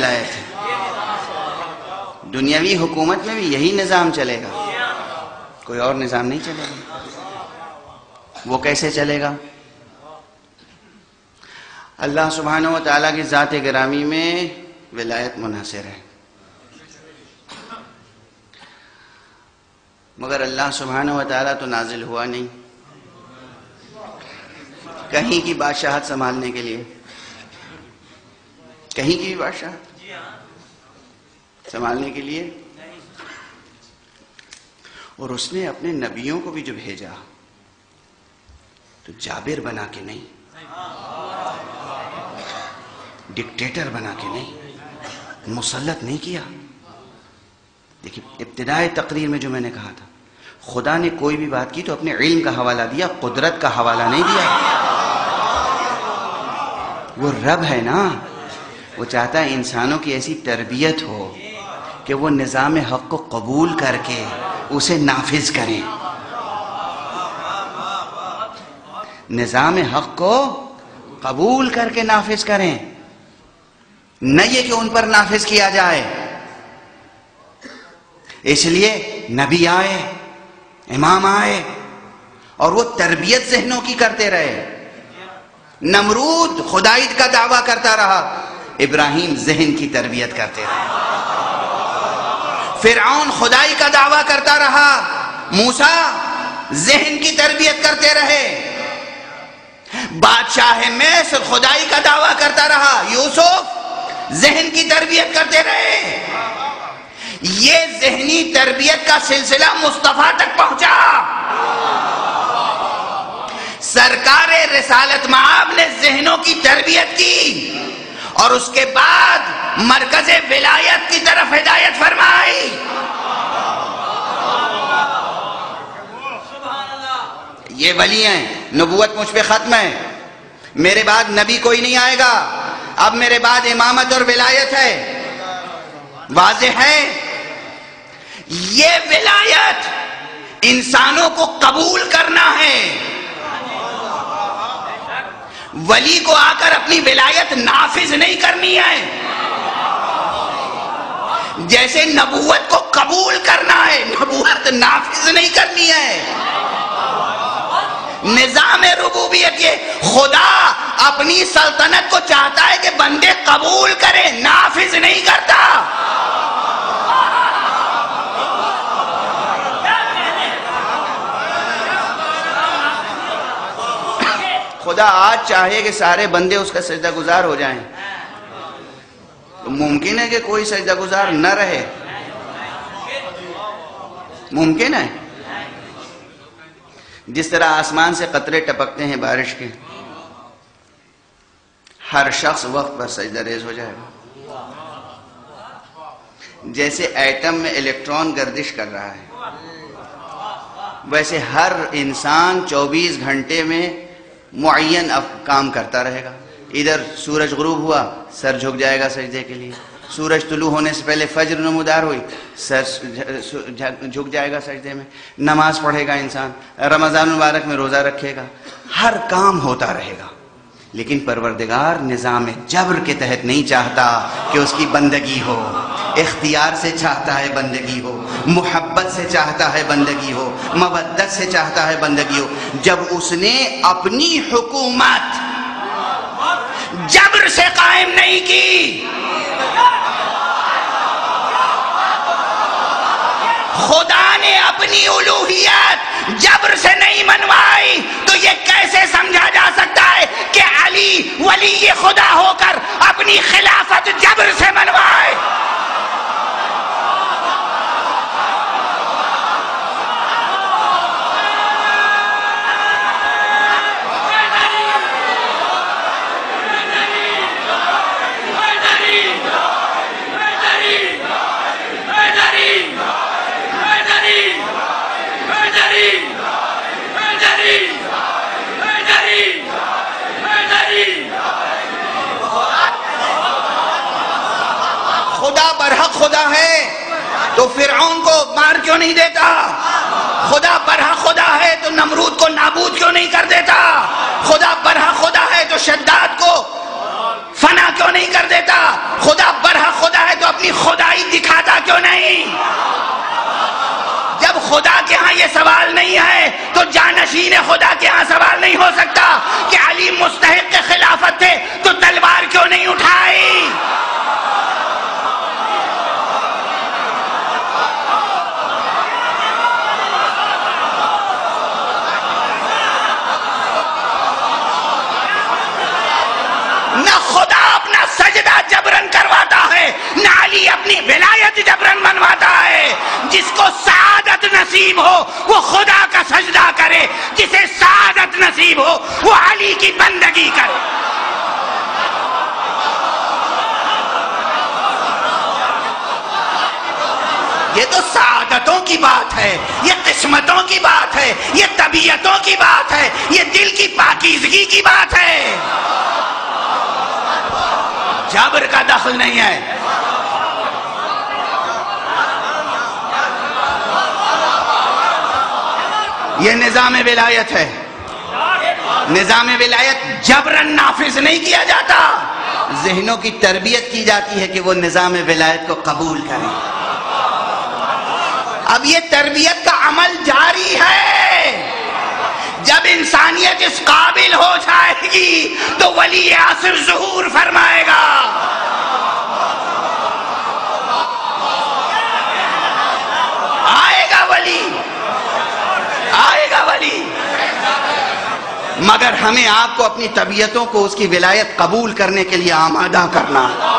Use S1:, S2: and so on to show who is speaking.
S1: ولایت ہے. دنیاوی حکومت میں بھی یہی نظام چلے گا, کوئی اور نظام نہیں چلے گا. وہ کیسے چلے گا؟ اللہ سبحانہ و تعالیٰ کی ذات گرامی میں ولایت منحصر ہے, مگر اللہ سبحانہ و تعالیٰ تو نازل ہوا نہیں کہیں کی بادشاہت سنبھالنے کے لیے, کہیں کی بھی بادشاہت سنبھالنے کے لیے. اور اس نے اپنے نبیوں کو بھی جو بھیجا تو جابر بنا کے نہیں, ڈکٹیٹر بنا کے نہیں, مسلط نہیں کیا. دیکھیں ابتدائی تقریر میں جو میں نے کہا تھا, خدا نے کوئی بھی بات کی تو اپنے علم کا حوالہ دیا, قدرت کا حوالہ نہیں دیا. وہ رب ہے نا, وہ چاہتا ہے انسانوں کی ایسی تربیت ہو کہ وہ نظام حق کو قبول کر کے اسے نافذ کریں. نظام حق کو قبول کر کے نافذ کریں, نہ یہ کہ ان پر نافذ کیا جائے. اس لیے نبی آئے, امام آئے, اور وہ تربیت ذہنوں کی کرتے رہے. نمرود خدائیت کا دعویٰ کرتا رہا, ابراہیم ذہن کی تربیت کرتے رہے. فرعون خدائی کا دعویٰ کرتا رہا, موسیٰ ذہن کی تربیت کرتے رہے. بادشاہ مصر خدائی کا دعویٰ کرتا رہا, یوسف ذہن کی تربیت کرتے رہے. یہ ذہنی تربیت کا سلسلہ مصطفیٰ تک پہنچا. سرکار رسالت مآب نے ذہنوں کی تربیت کی اور اس کے بعد مرکز ولایت کی طرف ہدایت فرمائی. یہ ولی ہیں, نبوت مجھ پہ ختم ہے, میرے بعد نبی کوئی نہیں آئے گا, اب میرے بعد امامت اور ولایت ہے. واضح ہے یہ ولایت انسانوں کو قبول کرنا ہے. ولی کو آ کر اپنی ولایت نافذ نہیں کرنی ہے. جیسے نبوت کو قبول کرنا ہے, نبوت نافذ نہیں کرنی ہے. نظام ربوبیت یہ خدا اپنی سلطنت کو چاہتا ہے کہ بندے قبول کریں, نافذ نہیں کرتا. خدا آج چاہے کہ سارے بندے اس کا سجدہ گزار ہو جائیں, تو ممکن ہے کہ کوئی سجدہ گزار نہ رہے؟ ممکن ہے. جس طرح آسمان سے قطرے ٹپکتے ہیں بارش کے, ہر شخص وقت پر سجدہ ریز ہو جائے گا. جیسے ایٹم میں الیکٹران گردش کر رہا ہے, ویسے ہر انسان 24 گھنٹے میں معین کام کرتا رہے گا. ادھر سورج غروب ہوا, سر جھک جائے گا سجدے کے لیے. سورج طلوع ہونے سے پہلے فجر نمودار ہوئی, سر جھک جائے گا سجدے میں. نماز پڑھے گا انسان, رمضان المبارک میں روزہ رکھے گا, ہر کام ہوتا رہے گا. لیکن پروردگار نظام جبر کے تحت نہیں چاہتا کہ اس کی بندگی ہو, اختیار سے چاہتا ہے بندگی ہو, محبت سے چاہتا ہے بندگی ہو, مودت سے چاہتا ہے بندگی ہو. جب اس نے اپنی حکومت جبر سے قائم نہیں کی, خدا نے اپنی الوہیت جبر سے نہیں منوائی, تو یہ کیسے سمجھا جا سکتا ہے کہ علی ولی خدا ہو کر اپنی خلافت جبر سے منوائے؟ خدا برحق خدا ہے تو فرعون کو مار کیوں نہیں دیتا؟ خدا برحق خدا ہے تو نمرود کو نابود کیوں نہیں کر دیتا؟ خدا برحق خدا ہے تو شداد کو فنا کیوں نہیں کر دیتا؟ خدا برحق ولائی دکھاتا کیوں نہیں؟ جب خدا کے ہاں یہ سوال نہیں ہے تو جانشین خدا کے ہاں سوال نہیں ہو سکتا کہ علی مستحق خلافت تھے تو تلوار کیوں نہیں اٹھائی؟ نہ خدا اپنا سجدہ جبرن کرواتا ہے، نہ علی اپنی ولایت جبرن بنواتا ہے۔ جس کو سعادت نصیب ہو وہ خدا کا سجدہ کرے، جسے سعادت نصیب ہو وہ علی کی بندگی کرے۔ یہ تو سعادتوں کی بات ہے، یہ قسمتوں کی بات ہے، یہ طبیعتوں کی بات ہے، یہ دل کی پاکیزگی کی بات ہے، جبر کا دخل نہیں ہے۔ یہ نظام ولایت ہے، نظام ولایت جبرن نافذ نہیں کیا جاتا، ذہنوں کی تربیت کی جاتی ہے کہ وہ نظام ولایت کو قبول کریں۔ اب یہ تربیت کا عمل جاری ہے، جب انسانیت اس قابل ہو جائے گی تو ولی عصر ظہور فرمائے گا۔ آئے گا ولی، آئے گا ولی، مگر ہمیں آپ کو اپنی طبیعتوں کو اس کی ولایت قبول کرنے کے لیے آمادہ کرنا ہے۔